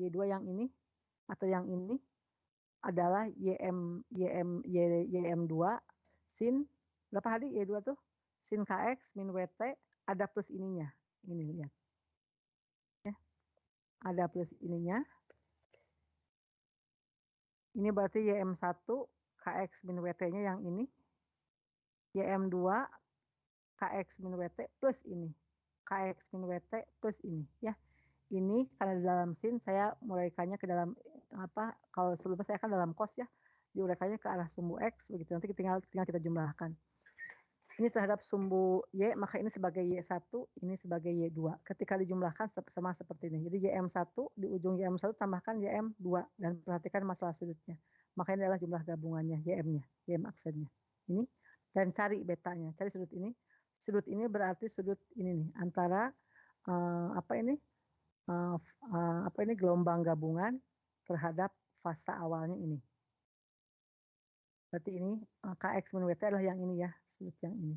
Y2 yang ini atau yang ini adalah YM2 sin berapa hari Y2 tuh? Sin KX min WT ada plus ininya. Ini lihat. Ya. Ada plus ininya. Ini berarti YM1 KX min WT-nya yang ini. YM2 KX min WT plus ini. KX min WT plus ini ya. Ini karena di dalam sin saya menguraikannya ke dalam apa? Kalau sebelumnya saya kan dalam cos ya, diuraikannya ke arah sumbu X begitu. Nanti tinggal kita jumlahkan. Ini terhadap sumbu Y, maka ini sebagai Y1, ini sebagai Y2. Ketika dijumlahkan sama seperti ini. Jadi YM1, di ujung YM1 tambahkan YM2. Dan perhatikan masalah sudutnya. Maka ini adalah jumlah gabungannya, YM-nya, YM aksennya. Ini. Dan cari betanya, cari sudut ini. Sudut ini berarti sudut ini nih, antara apa ini gelombang gabungan terhadap fasa awalnya ini. Berarti ini KX min WT adalah yang ini ya, sudut yang ini.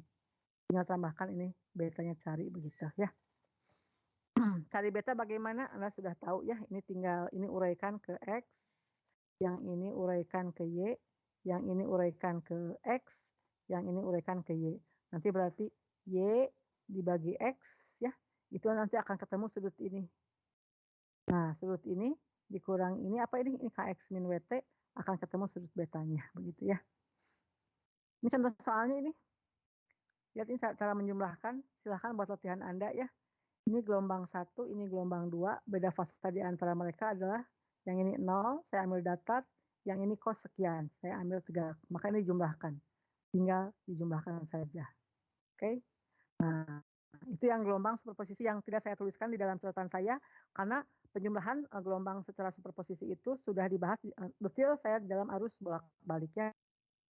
Tinggal tambahkan ini betanya cari begitu ya. Cari beta bagaimana? Anda sudah tahu ya, ini tinggal ini uraikan ke X, yang ini uraikan ke Y, yang ini uraikan ke X, yang ini uraikan ke Y. Nanti berarti Y dibagi X ya, itu nanti akan ketemu sudut ini. Nah, sudut ini dikurang ini apa ini? Ini KX min WT akan ketemu sudut betanya begitu ya. Ini contoh soalnya ini. Lihat ini cara menjumlahkan. Silahkan buat latihan Anda ya. Ini gelombang 1, ini gelombang 2. Beda fase di antara mereka adalah yang ini 0, saya ambil datar. Yang ini cos sekian, saya ambil tegak. Maka ini dijumlahkan. Tinggal dijumlahkan saja. Oke. Nah, itu yang gelombang superposisi yang tidak saya tuliskan di dalam catatan saya. Karena penjumlahan gelombang secara superposisi itu sudah dibahas detail saya di dalam arus bolak-baliknya.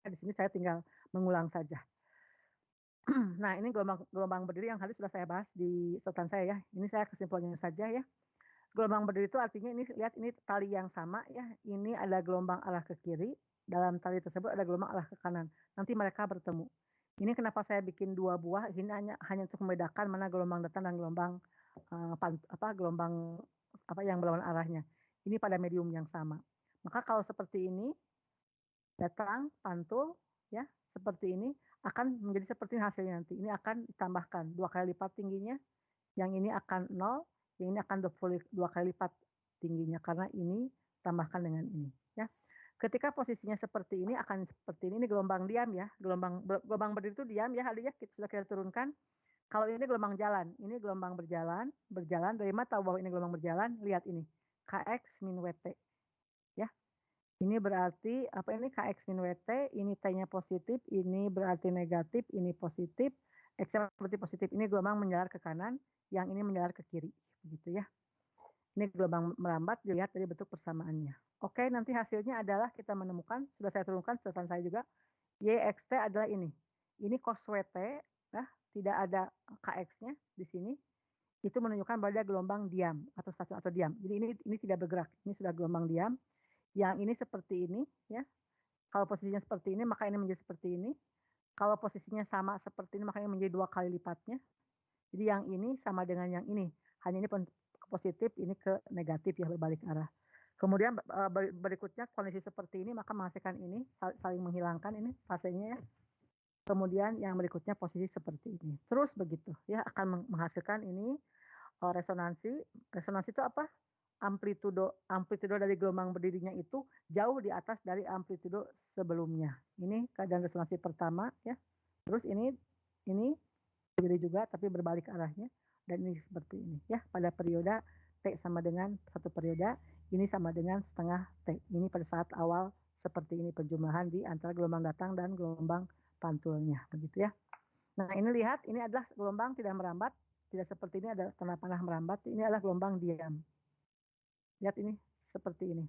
Di sini saya tinggal mengulang saja. Nah, ini gelombang berdiri yang tadi sudah saya bahas di catatan saya ya. Ini saya kesimpulannya saja ya. Gelombang berdiri itu artinya ini lihat ini tali yang sama ya. Ini ada gelombang arah ke kiri. Dalam tali tersebut ada gelombang arah ke kanan. Nanti mereka bertemu. Ini kenapa saya bikin 2 buah. Ini hanya untuk membedakan mana gelombang datang dan gelombang gelombang yang berlawan arahnya. Ini pada medium yang sama. Maka kalau seperti ini datang pantul ya seperti ini akan menjadi seperti hasilnya nanti. Ini akan ditambahkan 2 kali lipat tingginya. Yang ini akan 0, yang ini akan 2 kali lipat tingginya karena ini tambahkan dengan ini ya. Ketika posisinya seperti ini akan seperti ini gelombang diam ya. Gelombang berdiri itu diam ya, sudah kita turunkan. Kalau ini gelombang jalan, ini gelombang berjalan. Dari mana tahu bahwa ini gelombang berjalan? Lihat ini. KX min WT. Ya. Ini berarti apa ini KX min WT, ini T-nya positif, ini berarti negatif, ini positif. X-nya berarti positif, ini gelombang menjalar ke kanan, yang ini menjalar ke kiri. Begitu ya. Ini gelombang merambat, dilihat dari bentuk persamaannya. Oke, nanti hasilnya adalah kita menemukan, sudah saya turunkan catatan saya juga, YXT adalah ini. Ini cos WT, ya, tidak ada KX-nya di sini. Itu menunjukkan bahwa dia gelombang diam atau stasioner atau diam. Jadi ini tidak bergerak. Ini sudah gelombang diam. Yang ini seperti ini, ya. Kalau posisinya seperti ini, maka ini menjadi seperti ini. Kalau posisinya sama seperti ini, maka ini menjadi 2 kali lipatnya. Jadi yang ini sama dengan yang ini. Hanya ini ke positif, ini ke negatif ya, berbalik arah. Kemudian berikutnya kondisi seperti ini, maka menghasilkan ini, saling menghilangkan ini fasenya ya. Kemudian yang berikutnya posisi seperti ini. Terus begitu ya, akan menghasilkan ini resonansi. Resonansi itu apa? Amplitudo dari gelombang berdirinya itu jauh di atas dari amplitudo sebelumnya. Ini keadaan resonansi pertama ya. Terus ini berdiri juga tapi berbalik arahnya dan ini seperti ini ya. Pada periode T sama dengan 1 periode, ini sama dengan setengah T. Ini pada saat awal seperti ini penjumlahan di antara gelombang datang dan gelombang pantulnya begitu ya. Nah, ini lihat ini adalah gelombang tidak merambat, tidak seperti ini ada tanda panah merambat. Ini adalah gelombang diam. Lihat ini seperti ini.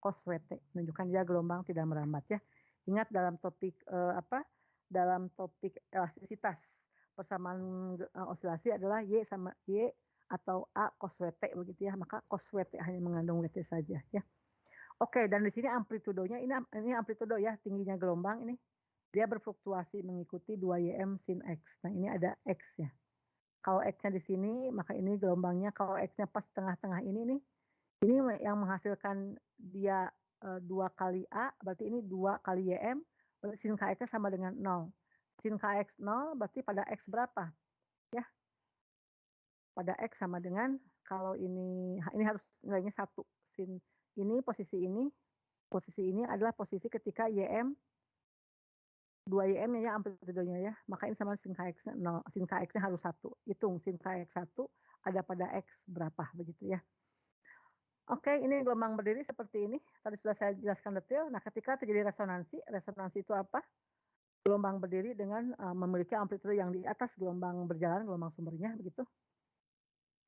Cos WT menunjukkan dia gelombang tidak merambat ya. Ingat dalam topik dalam topik elastisitas persamaan osilasi adalah Y sama Y atau A cos WT begitu ya. Maka cos WT hanya mengandung WT saja ya. Oke, dan di sini amplitudonya ini amplitudo ya, tingginya gelombang ini. Dia berfluktuasi mengikuti 2YM sin X. Nah, ini ada X ya. Kalau X-nya di sini, maka ini gelombangnya. Kalau X-nya pas tengah-tengah ini nih, Ini yang menghasilkan dia 2 kali A, berarti ini 2 kali YM, berarti sin KX sama dengan 0. Sin KX 0 berarti pada X berapa? Ya, pada X sama dengan, kalau ini harus nilainya 1. Sin ini posisi ini adalah posisi ketika YM 2YM ya amplitudenya ya, maka ini sama sin KX 0, sin KX-nya harus 1. Hitung sin KX 1 ada pada X berapa, begitu ya. Oke, ini gelombang berdiri seperti ini. Tadi sudah saya jelaskan detail. Nah, ketika terjadi resonansi itu apa? Gelombang berdiri dengan memiliki amplitude yang di atas gelombang berjalan, gelombang sumbernya, begitu.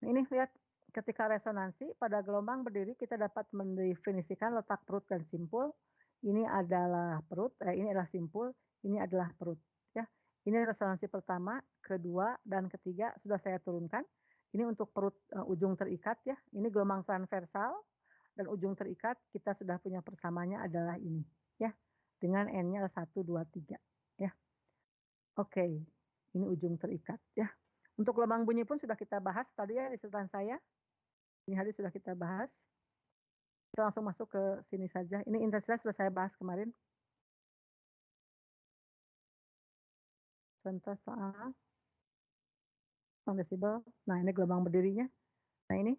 Nah, ini lihat, ketika resonansi pada gelombang berdiri kita dapat mendefinisikan letak perut dan simpul. Ini adalah perut, ini adalah simpul, ini adalah perut. Ya, ini resonansi pertama, kedua, dan ketiga sudah saya turunkan. Ini untuk perut ujung terikat ya. Ini gelombang transversal dan ujung terikat kita sudah punya persamanya adalah ini ya. Dengan N-nya 1, 2, 3 ya. Oke, ini ujung terikat ya. Untuk gelombang bunyi pun sudah kita bahas tadi ya di catatan saya. Ini hari sudah kita bahas. Kita langsung masuk ke sini saja. Ini intensitas sudah saya bahas kemarin. Contoh soal desibel. Nah, ini gelombang berdirinya. Nah, ini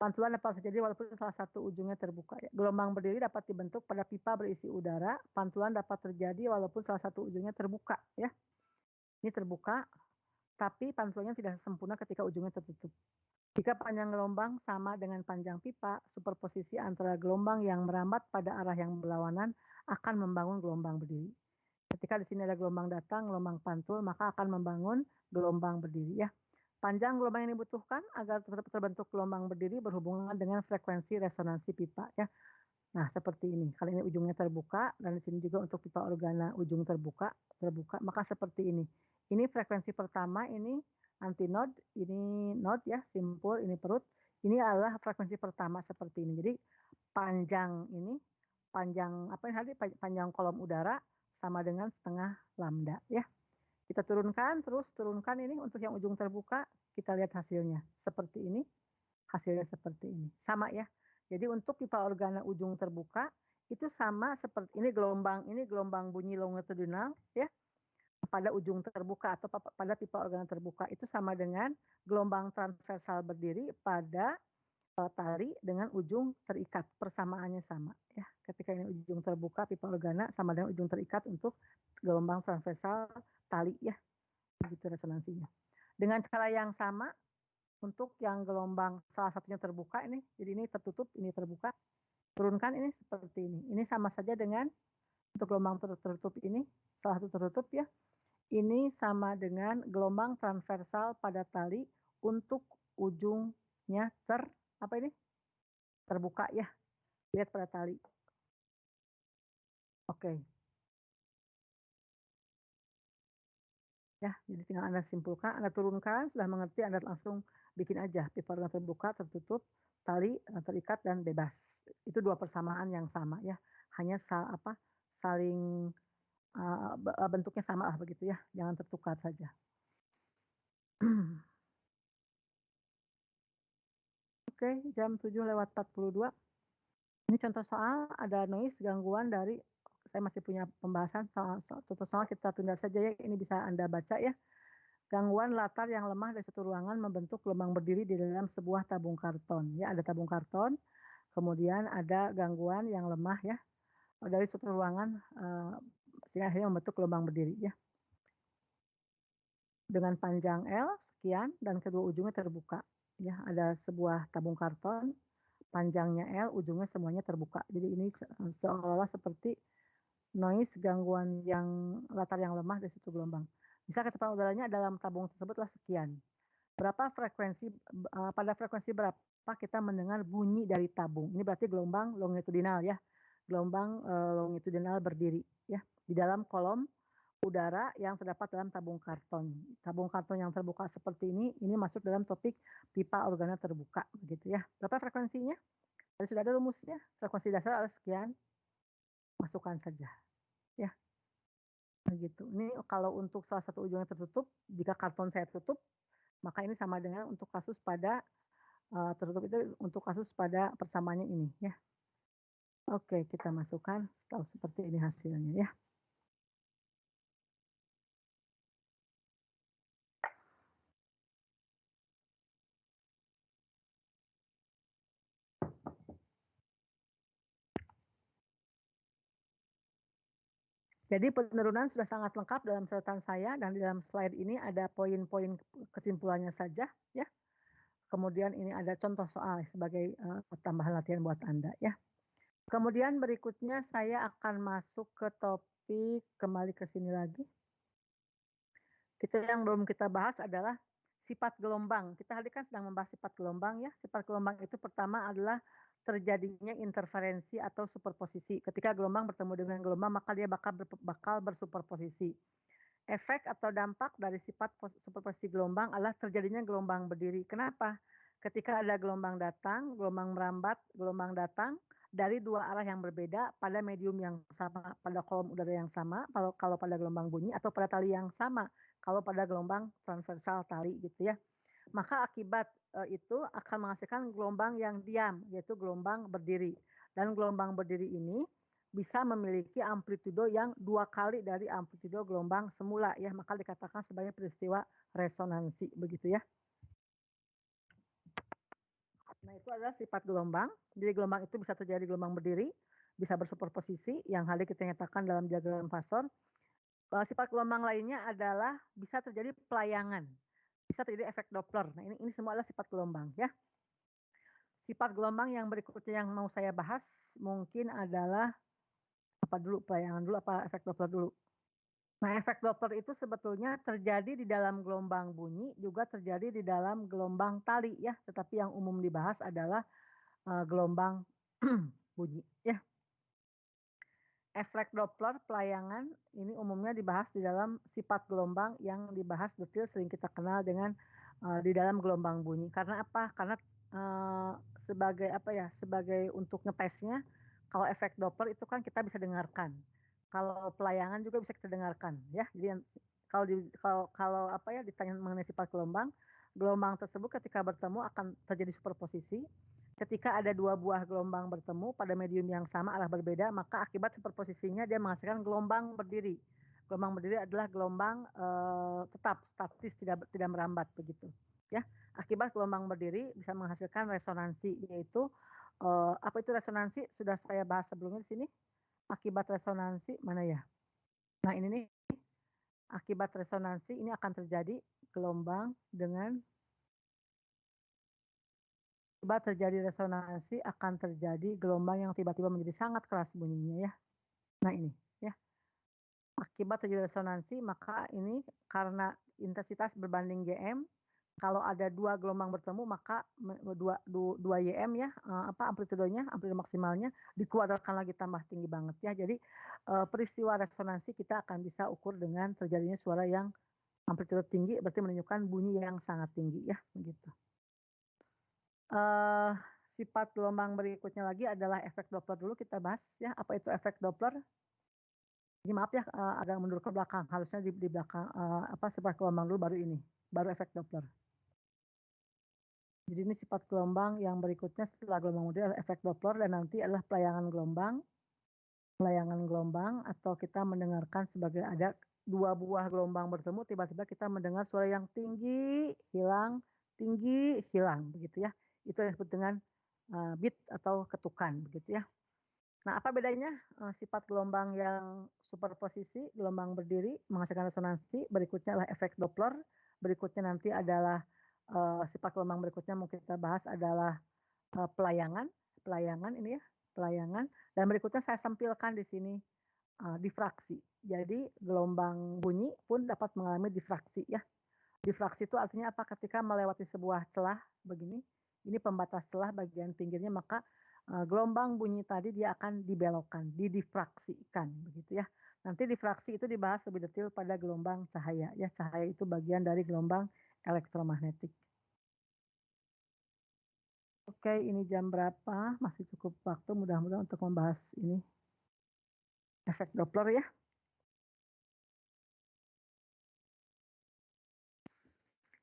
pantulan dapat terjadi walaupun salah satu ujungnya terbuka. Ya. Gelombang berdiri dapat dibentuk pada pipa berisi udara. Pantulan dapat terjadi walaupun salah satu ujungnya terbuka. Ya, ini terbuka, tapi pantulannya tidak sempurna ketika ujungnya tertutup. Jika panjang gelombang sama dengan panjang pipa, superposisi antara gelombang yang merambat pada arah yang berlawanan akan membangun gelombang berdiri. Ketika di sini ada gelombang datang, gelombang pantul, maka akan membangun gelombang berdiri. Ya. Panjang gelombang yang dibutuhkan agar terbentuk gelombang berdiri berhubungan dengan frekuensi resonansi pipa. Ya. Nah, seperti ini. Kali ini ujungnya terbuka, dan di sini juga untuk pipa organa ujung terbuka, maka seperti ini. Ini frekuensi pertama, ini antinode, ini node ya, simpul, ini perut. Ini adalah frekuensi pertama seperti ini. Jadi panjang ini, panjang kolom udara sama dengan setengah lambda ya. Kita turunkan, terus turunkan ini untuk yang ujung terbuka, kita lihat hasilnya. Seperti ini, hasilnya seperti ini. Sama ya. Jadi untuk pipa organa ujung terbuka, itu sama seperti ini gelombang bunyi longitudinal ya. Pada ujung terbuka atau pada pipa organa terbuka itu sama dengan gelombang transversal berdiri pada tali dengan ujung terikat, persamaannya sama ya. Ketika ini ujung terbuka pipa organa sama dengan ujung terikat untuk gelombang transversal tali ya, begitu resonansinya. Dengan cara yang sama untuk yang gelombang salah satunya terbuka ini, jadi ini tertutup, ini terbuka, turunkan ini seperti ini. Ini sama saja dengan untuk gelombang tertutup ini, salah satu tertutup ya. Ini sama dengan gelombang transversal pada tali untuk ujungnya terbuka ya. Lihat pada tali. Oke. Ya, jadi tinggal Anda simpulkan, Anda turunkan, sudah mengerti Anda langsung bikin aja pipa organ terbuka, tertutup, tali terikat dan bebas. Itu dua persamaan yang sama ya. Hanya saling bentuknya sama lah begitu ya, jangan tertukar saja. Oke, jam 7:42. Ini contoh soal ada noise gangguan dari, saya masih punya pembahasan contoh soal kita tunda saja ya, ini bisa Anda baca ya. Gangguan latar yang lemah dari suatu ruangan membentuk gelombang berdiri di dalam sebuah tabung karton. Ya, ada tabung karton, kemudian ada gangguan yang lemah ya dari suatu ruangan sehingga akhirnya membentuk gelombang berdiri ya. Dengan panjang L sekian dan kedua ujungnya terbuka. Ya, ada sebuah tabung karton, panjangnya L, ujungnya semuanya terbuka. Jadi ini seolah-olah seperti noise gangguan yang latar yang lemah dari suatu gelombang. Bisa kecepatan udaranya dalam tabung tersebutlah sekian. Berapa frekuensi, pada frekuensi berapa kita mendengar bunyi dari tabung. Ini berarti gelombang longitudinal ya. Gelombang longitudinal berdiri ya di dalam kolom udara yang terdapat dalam tabung karton. Tabung karton yang terbuka seperti ini masuk dalam topik pipa organa terbuka begitu ya. Berapa frekuensinya? Tadi sudah ada rumusnya. Frekuensi dasar adalah sekian. Masukkan saja ya. Begitu. Ini kalau untuk salah satu ujungnya tertutup, jika karton saya tutup, maka ini sama dengan untuk kasus pada tertutup itu untuk kasus pada persamaannya ini ya. Oke, kita masukkan tahu seperti ini hasilnya ya. Jadi penurunan sudah sangat lengkap dalam catatan saya dan di dalam slide ini ada poin-poin kesimpulannya saja ya. Kemudian ini ada contoh soal sebagai tambahan latihan buat Anda ya. Kemudian berikutnya saya akan masuk ke topik, kembali ke sini lagi. Yang belum kita bahas adalah sifat gelombang. Kita hari kan sedang membahas sifat gelombang ya. Sifat gelombang itu pertama adalah terjadinya interferensi atau superposisi. Ketika gelombang bertemu dengan gelombang, maka dia bakal bersuperposisi. Efek atau dampak dari sifat superposisi gelombang adalah terjadinya gelombang berdiri. Kenapa? Ketika ada gelombang datang, gelombang merambat, gelombang datang dari dua arah yang berbeda pada medium yang sama, pada kolom udara yang sama, kalau pada gelombang bunyi, atau pada tali yang sama, kalau pada gelombang transversal tali gitu ya. Maka akibat itu akan menghasilkan gelombang yang diam, yaitu gelombang berdiri. Dan gelombang berdiri ini bisa memiliki amplitudo yang 2 kali dari amplitudo gelombang semula ya, maka dikatakan sebagai peristiwa resonansi begitu ya. Nah, itu adalah sifat gelombang. Jadi gelombang itu bisa terjadi gelombang berdiri, bisa bersuperposisi yang hari kita nyatakan dalam diagram fasor. Sifat gelombang lainnya adalah bisa terjadi pelayangan, bisa terjadi efek Doppler. Nah, ini semua adalah sifat gelombang ya. Sifat gelombang yang berikutnya yang mau saya bahas mungkin adalah apa dulu, pelayangan dulu apa efek Doppler dulu? Nah, efek Doppler itu sebetulnya terjadi di dalam gelombang bunyi, juga terjadi di dalam gelombang tali ya, tetapi yang umum dibahas adalah gelombang bunyi ya. Efek Doppler pelayangan ini umumnya dibahas di dalam sifat gelombang yang dibahas detail sering kita kenal dengan di dalam gelombang bunyi. Karena apa? Karena sebagai apa ya? Sebagai untuk ngetesnya, kalau efek Doppler itu kan kita bisa dengarkan. Kalau pelayangan juga bisa kita dengarkan ya. Jadi kalau apa ya ditanya mengenai sifat gelombang, gelombang tersebut ketika bertemu akan terjadi superposisi. Ketika ada dua buah gelombang bertemu pada medium yang sama arah berbeda, maka akibat superposisinya dia menghasilkan gelombang berdiri. Gelombang berdiri adalah gelombang tetap statis, tidak merambat begitu. Ya, akibat gelombang berdiri bisa menghasilkan resonansi, yaitu apa itu resonansi? Sudah saya bahas sebelumnya di sini. Akibat resonansi mana ya? Nah, ini nih akibat resonansi ini akan terjadi gelombang dengan tiba terjadi resonansi akan terjadi gelombang yang tiba-tiba menjadi sangat keras bunyinya ya. Nah ini ya. Akibat terjadi resonansi maka ini karena intensitas berbanding Gm, kalau ada dua gelombang bertemu maka dua YM ya, apa amplitudonya, amplitudo maksimalnya dikuadratkan lagi tambah tinggi banget ya. Jadi peristiwa resonansi kita akan bisa ukur dengan terjadinya suara yang amplitudo tinggi, berarti menunjukkan bunyi yang sangat tinggi ya, begitu. Sifat gelombang berikutnya lagi adalah efek Doppler dulu kita bahas ya. Apa itu efek Doppler? Ini maaf ya agak mundur ke belakang. Harusnya di belakang apa sifat gelombang dulu baru ini, baru efek Doppler. Jadi ini sifat gelombang yang berikutnya setelah gelombang model adalah efek Doppler dan nanti adalah pelayangan gelombang. Pelayangan gelombang atau kita mendengarkan sebagai ada dua buah gelombang bertemu tiba-tiba kita mendengar suara yang tinggi, hilang, begitu ya. Itu yang disebut dengan beat atau ketukan begitu ya. Nah, apa bedanya sifat gelombang yang superposisi, gelombang berdiri menghasilkan resonansi, berikutnya adalah efek Doppler, berikutnya nanti adalah sifat gelombang berikutnya mau kita bahas adalah pelayangan ini ya, pelayangan, dan berikutnya saya sampilkan di sini difraksi. Jadi gelombang bunyi pun dapat mengalami difraksi ya. Difraksi itu artinya apa? Ketika melewati sebuah celah begini, ini pembatas celah bagian pinggirnya, maka gelombang bunyi tadi dia akan dibelokkan, didifraksikan begitu ya. Nanti difraksi itu dibahas lebih detail pada gelombang cahaya ya. Cahaya itu bagian dari gelombang elektromagnetik. Oke, ini jam berapa? Masih cukup waktu mudah-mudahan untuk membahas ini efek Doppler ya.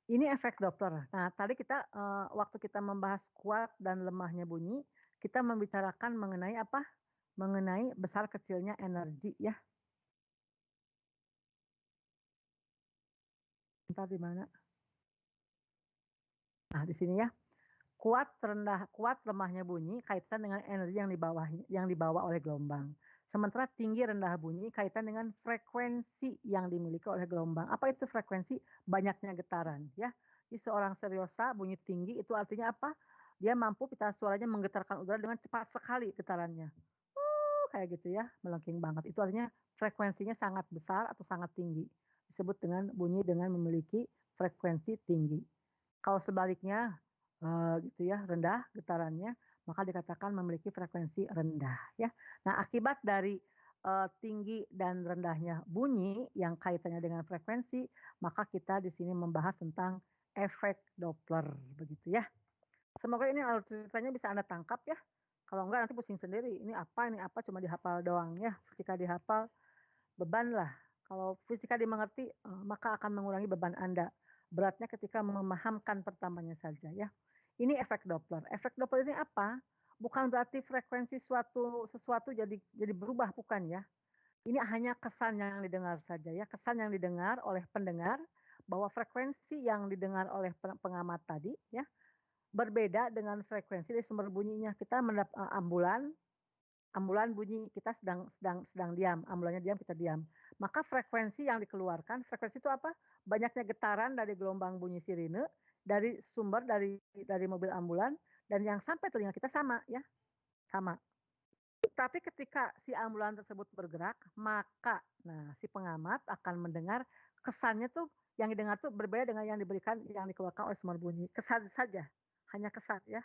Ini efek Doppler. Nah, tadi kita, waktu kita membahas kuat dan lemahnya bunyi, kita membicarakan mengenai apa? Mengenai besar kecilnya energi ya. Entar di mana? Nah, di sini ya. Kuat lemahnya bunyi kaitan dengan energi yang dibawa oleh gelombang. Sementara tinggi rendah bunyi kaitan dengan frekuensi yang dimiliki oleh gelombang. Apa itu frekuensi? Banyaknya getaran ya. Jadi seorang seriosa bunyi tinggi itu artinya apa? Dia mampu pita suaranya menggetarkan udara dengan cepat sekali getarannya. Kayak gitu ya, melengking banget. Itu artinya frekuensinya sangat besar atau sangat tinggi. Disebut dengan bunyi dengan memiliki frekuensi tinggi. Kalau sebaliknya, gitu ya, rendah getarannya, maka dikatakan memiliki frekuensi rendah ya. Nah, akibat dari, tinggi dan rendahnya bunyi yang kaitannya dengan frekuensi, maka kita di sini membahas tentang efek Doppler, begitu ya. Semoga ini alur ceritanya bisa Anda tangkap ya. Kalau enggak nanti pusing sendiri, ini apa, cuma dihafal doang ya. Fisika dihafal, beban lah. Kalau fisika dimengerti, maka akan mengurangi beban Anda. Beratnya ketika memahamkan pertamanya saja ya. Ini efek Doppler. Efek Doppler ini apa? Bukan berarti frekuensi sesuatu jadi berubah, bukan ya. Ini hanya kesan yang didengar saja ya, kesan yang didengar oleh pendengar bahwa frekuensi yang didengar oleh pengamat tadi ya, berbeda dengan frekuensi dari sumber bunyinya. Kita ambulan bunyi, kita sedang diam, ambulannya diam, kita diam. Maka frekuensi yang dikeluarkan, frekuensi itu apa? Banyaknya getaran dari gelombang bunyi sirine, dari sumber dari mobil ambulan, dan yang sampai telinga kita sama ya, sama. Tapi ketika si ambulan tersebut bergerak, maka nah si pengamat akan mendengar kesannya tuh yang didengar tuh berbeda dengan yang dikeluarkan oleh sumber bunyi. Kesan saja, hanya kesan ya.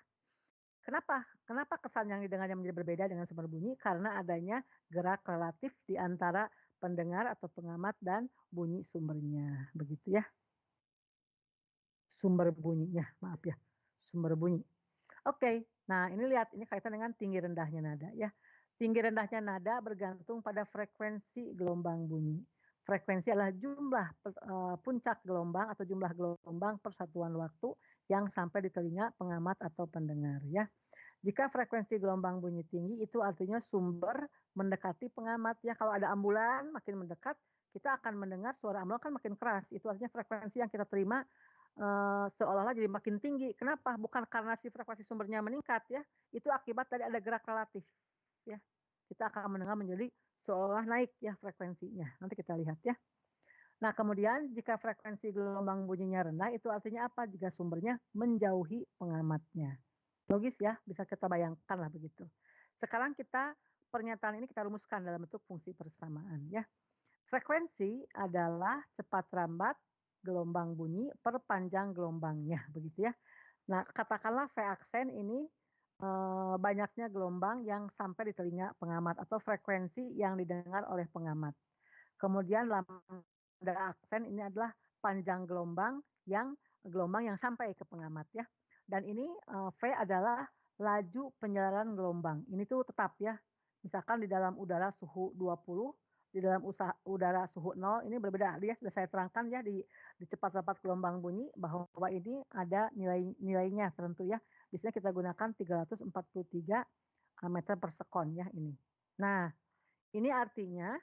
Kenapa? Kenapa kesan yang didengarnya menjadi berbeda dengan sumber bunyi? Karena adanya gerak relatif di antara pendengar atau pengamat dan bunyi sumbernya, begitu ya. Sumber bunyinya, maaf ya, sumber bunyi. Oke, nah ini lihat, ini kaitan dengan tinggi rendahnya nada ya. Tinggi rendahnya nada bergantung pada frekuensi gelombang bunyi. Frekuensi adalah jumlah puncak gelombang atau jumlah gelombang persatuan waktu yang sampai di telinga pengamat atau pendengar ya. Jika frekuensi gelombang bunyi tinggi itu artinya sumber mendekati pengamat ya. Kalau ada ambulan makin mendekat, kita akan mendengar suara ambulan kan makin keras. Itu artinya frekuensi yang kita terima seolah-olah jadi makin tinggi. Kenapa? Bukan karena si frekuensi sumbernya meningkat ya. Itu akibat dari ada gerak relatif ya. Kita akan mendengar menjadi seolah naik ya frekuensinya. Nanti kita lihat ya. Nah, kemudian jika frekuensi gelombang bunyinya rendah itu artinya apa? Jika sumbernya menjauhi pengamatnya. Logis ya, bisa kita bayangkan lah begitu. Sekarang pernyataan ini kita rumuskan dalam bentuk fungsi persamaan ya. Frekuensi adalah cepat rambat gelombang bunyi per panjang gelombangnya begitu ya. Nah, katakanlah V aksen ini banyaknya gelombang yang sampai di telinga pengamat atau frekuensi yang didengar oleh pengamat. Kemudian lambda aksen ini adalah panjang gelombang yang sampai ke pengamat ya. Dan ini V adalah laju penyeraran gelombang. Ini tuh tetap ya. Misalkan di dalam udara suhu 20, di dalam udara suhu 0 ini berbeda. Dia sudah saya terangkan ya di cepat rapat gelombang bunyi bahwa ini ada nilainya tertentu ya. Di sini kita gunakan 343 meter per sekon ya ini. Nah, ini artinya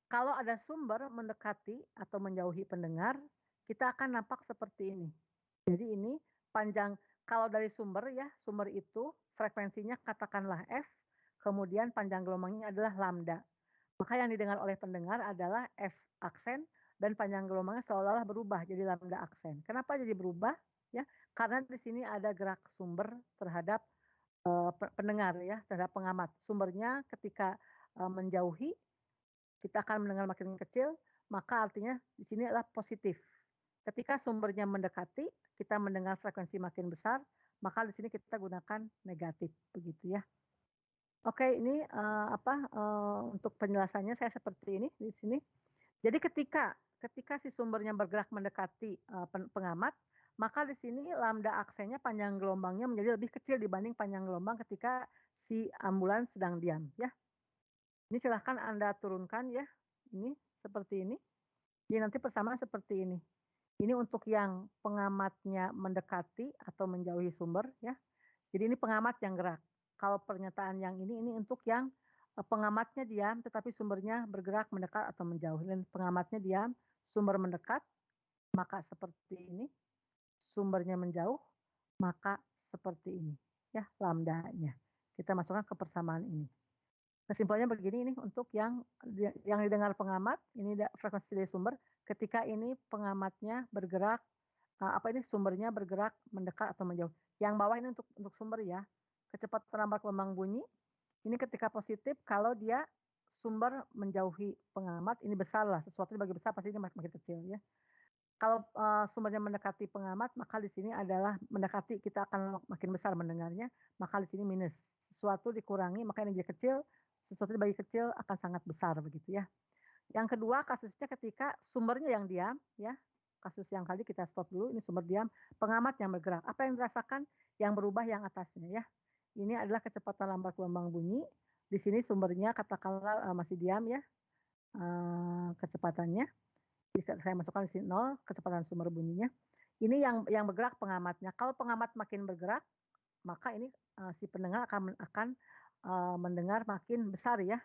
kalau ada sumber mendekati atau menjauhi pendengar, kita akan nampak seperti ini. Jadi ini panjang, kalau dari sumber ya, sumber itu frekuensinya katakanlah F, kemudian panjang gelombangnya adalah lambda. Maka yang didengar oleh pendengar adalah F aksen dan panjang gelombangnya seolah-olah berubah jadi lambda aksen. Kenapa jadi berubah? Ya, karena di sini ada gerak sumber terhadap pendengar ya, terhadap pengamat. Sumbernya ketika menjauhi kita akan mendengar makin kecil, maka artinya di sini adalah positif. Ketika sumbernya mendekati, kita mendengar frekuensi makin besar, maka di sini kita gunakan negatif, begitu ya. Oke, ini untuk penjelasannya saya seperti ini di sini. Jadi ketika si sumbernya bergerak mendekati pengamat, maka di sini lambda aksennya panjang gelombangnya menjadi lebih kecil dibanding panjang gelombang ketika si ambulan sedang diam, ya. Ini silahkan Anda turunkan ya, ini seperti ini. Jadi nanti persamaan seperti ini. Ini untuk yang pengamatnya mendekati atau menjauhi sumber ya. Jadi ini pengamat yang gerak. Kalau pernyataan yang ini untuk yang pengamatnya diam tetapi sumbernya bergerak mendekat atau menjauh. Dan pengamatnya diam, sumber mendekat, maka seperti ini. Sumbernya menjauh, maka seperti ini. Ya, lambdanya. Kita masukkan ke persamaan ini. Kesimpulannya begini, ini untuk yang didengar pengamat, ini frekuensi dari sumber. Ketika ini pengamatnya bergerak, sumbernya bergerak mendekat atau menjauh. Yang bawah ini untuk sumber ya. Kecepatan lambat gelombang bunyi, ini ketika positif kalau dia sumber menjauhi pengamat, ini besar lah, sesuatu dibagi besar pasti ini makin kecil ya. Kalau sumbernya mendekati pengamat, maka di sini adalah mendekati, kita akan makin besar mendengarnya, maka di sini minus. Sesuatu dikurangi, maka ini jadi kecil, sesuatu dibagi kecil akan sangat besar begitu ya. Yang kedua kasusnya ketika sumbernya yang diam ya. Kasus yang kali kita stop dulu, ini sumber diam, pengamat yang bergerak. Apa yang dirasakan? Yang berubah yang atasnya ya. Ini adalah kecepatan lambat gelombang bunyi. Di sini sumbernya katakanlah masih diam ya. Kecepatannya. Saya masukkan di sini 0, kecepatan sumber bunyinya. Ini yang bergerak pengamatnya. Kalau pengamat makin bergerak, maka ini si pendengar akan mendengar makin besar ya.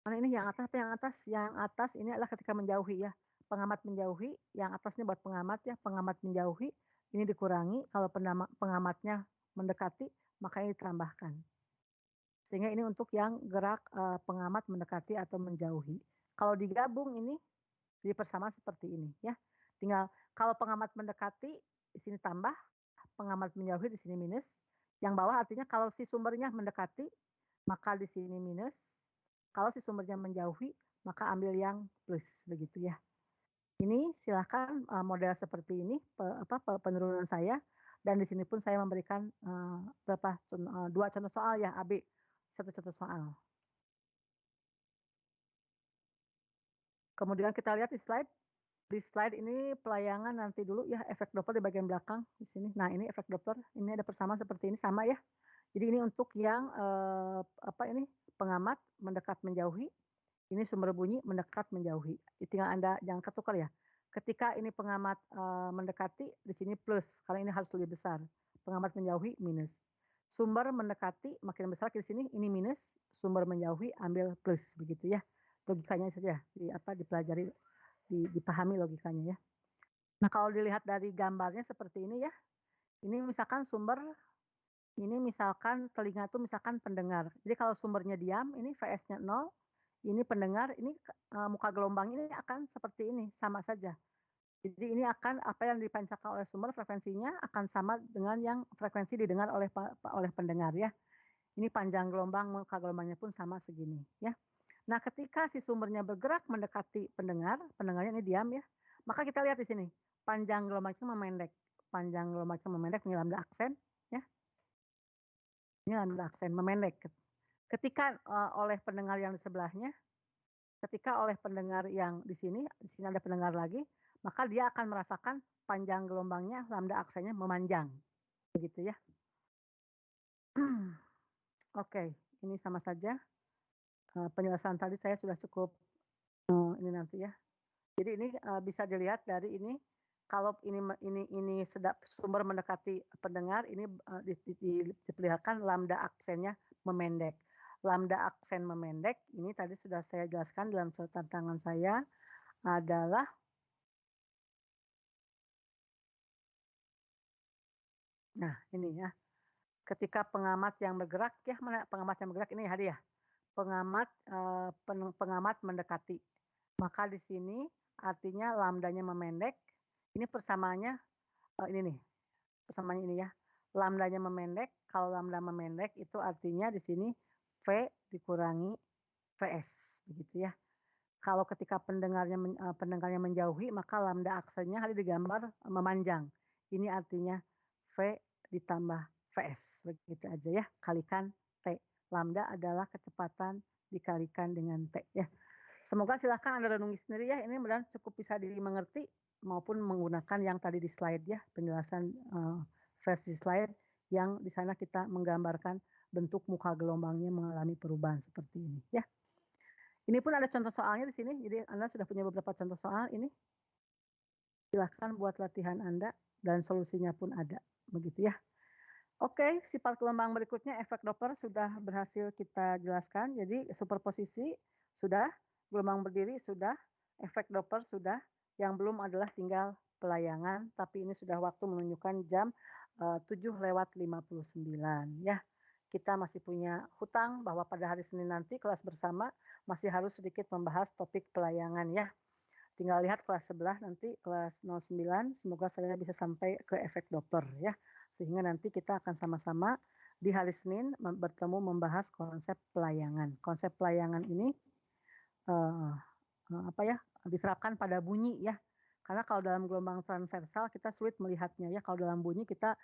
Mana ini yang atas apa yang atas? Yang atas ini adalah ketika menjauhi ya. Pengamat menjauhi, yang atas ini buat pengamat ya. Pengamat menjauhi, ini dikurangi. Kalau pengamatnya mendekati, maka ini ditambahkan. Sehingga ini untuk yang gerak pengamat mendekati atau menjauhi. Kalau digabung ini jadi persamaan seperti ini ya. Tinggal kalau pengamat mendekati di sini tambah, pengamat menjauhi di sini minus. Yang bawah artinya kalau si sumbernya mendekati maka di sini minus. Kalau si sumbernya menjauhi maka ambil yang plus begitu ya. Ini silakan model seperti ini penurunan saya, dan di sini pun saya memberikan dua contoh soal ya, AB satu contoh soal. Kemudian kita lihat di slide. Di slide ini pelayangan nanti dulu ya, efek Doppler di bagian belakang di sini. Nah, ini efek Doppler, ini ada persamaan seperti ini sama ya. Jadi ini untuk yang pengamat mendekat menjauhi, ini sumber bunyi mendekat menjauhi. Tinggal Anda jangan ketukar ya. Ketika ini pengamat mendekati, di sini plus, karena ini harus lebih besar. Pengamat menjauhi minus. Sumber mendekati makin besar di sini, ini minus, sumber menjauhi ambil plus begitu ya. Logikanya saja dipelajari, dipahami logikanya ya. Nah, kalau dilihat dari gambarnya seperti ini ya. Ini misalkan sumber, ini misalkan telinga itu misalkan pendengar. Jadi kalau sumbernya diam, ini VS-nya 0, ini pendengar, ini muka gelombang ini akan seperti ini, sama saja. Jadi ini akan apa yang dipancarkan oleh sumber frekuensinya akan sama dengan yang frekuensi didengar oleh pendengar ya. Ini panjang gelombang, muka gelombangnya pun sama segini ya. Nah, ketika si sumbernya bergerak mendekati pendengar, pendengarnya ini diam ya. Maka kita lihat di sini, panjang gelombangnya memendek. Panjang gelombangnya memendek, ini lambda aksen ya. Ini lambda aksen memendek. Ketika oleh pendengar yang di sebelahnya, ketika oleh pendengar yang di sini ada pendengar lagi, maka dia akan merasakan panjang gelombangnya, lambda aksennya memanjang. Begitu ya. Oke, ini sama saja. Penjelasan tadi saya sudah cukup ini nanti ya. Jadi ini bisa dilihat dari ini, kalau ini sumber mendekati pendengar, ini diperlihatkan lambda aksennya memendek. Lambda aksen memendek, ini tadi sudah saya jelaskan dalam tantangan saya adalah nah ini ya. Ketika pengamat yang bergerak ya, mana pengamat yang bergerak ini hadiah. Pengamat mendekati. Maka di sini artinya lambdanya memendek. Ini persamaannya ini nih. Persamaannya ini ya. Lambdanya memendek. Kalau lambda memendek itu artinya di sini V dikurangi VS begitu ya. Kalau ketika pendengarnya menjauhi, maka lambda aksennya hari digambar memanjang. Ini artinya V ditambah VS begitu aja ya. Kalikan T. Lambda adalah kecepatan dikalikan dengan T ya. Semoga silakan Anda renungi sendiri ya. Ini mudah cukup bisa dimengerti maupun menggunakan yang tadi di slide ya, penjelasan versi slide yang di sana kita menggambarkan bentuk muka gelombangnya mengalami perubahan seperti ini ya. Ini pun ada contoh soalnya di sini, jadi Anda sudah punya beberapa contoh soal ini. Silahkan buat latihan Anda dan solusinya pun ada, begitu ya. Oke, sifat gelombang berikutnya efek Doppler sudah berhasil kita jelaskan. Jadi superposisi sudah, gelombang berdiri sudah, efek Doppler sudah. Yang belum adalah tinggal pelayangan, tapi ini sudah waktu menunjukkan jam 7:59 ya. Kita masih punya hutang bahwa pada hari Senin nanti kelas bersama masih harus sedikit membahas topik pelayangan ya. Tinggal lihat kelas sebelah nanti, kelas 09, semoga saya bisa sampai ke efek Doppler ya. Sehingga nanti kita akan sama-sama di hari Senin bertemu membahas konsep pelayangan. Konsep pelayangan ini diterapkan pada bunyi ya. Karena kalau dalam gelombang transversal kita sulit melihatnya ya. Kalau dalam bunyi kita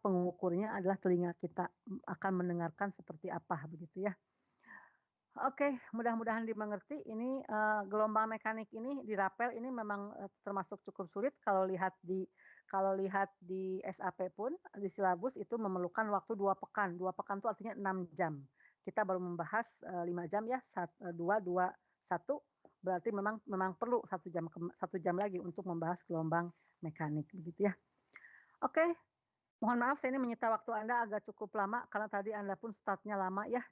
pengukurnya adalah telinga kita akan mendengarkan seperti apa begitu ya. Oke, mudah-mudahan dimengerti. Ini gelombang mekanik ini di rapel ini memang termasuk cukup sulit kalau lihat di SAP pun di silabus itu memerlukan waktu 2 pekan. 2 pekan itu artinya 6 jam. Kita baru membahas 5 jam ya, 2, 2, 1. Berarti memang perlu 1 jam lagi untuk membahas gelombang mekanik begitu ya. Oke. Mohon maaf saya ini menyita waktu Anda agak cukup lama karena tadi Anda pun startnya lama ya,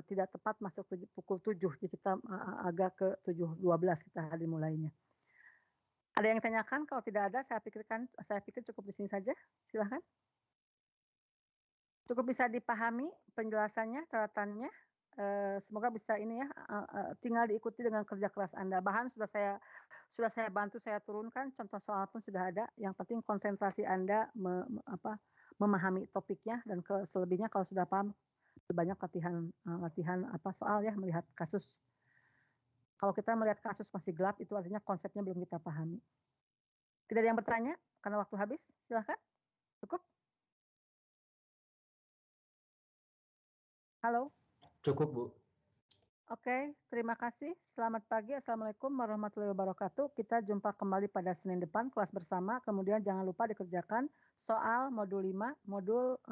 tidak tepat masuk pukul 7, jadi kita agak ke 7:12 kita dimulainya. Ada yang ditanyakan? Kalau tidak ada saya pikir cukup di sini saja, silahkan. Cukup bisa dipahami penjelasannya, catatannya, semoga bisa ini ya, tinggal diikuti dengan kerja keras Anda. Bahan sudah saya bantu saya turunkan, contoh soal pun sudah ada, yang penting konsentrasi Anda memahami topiknya dan selebihnya kalau sudah paham banyak latihan soal ya, melihat kasus. Kalau kita melihat kasus masih gelap itu artinya konsepnya belum kita pahami. Tidak ada yang bertanya karena waktu habis, silahkan. Cukup? Halo? Cukup, Bu. Oke, terima kasih. Selamat pagi. Assalamualaikum warahmatullahi wabarakatuh. Kita jumpa kembali pada Senin depan kelas bersama. Kemudian jangan lupa dikerjakan soal modul 5, modul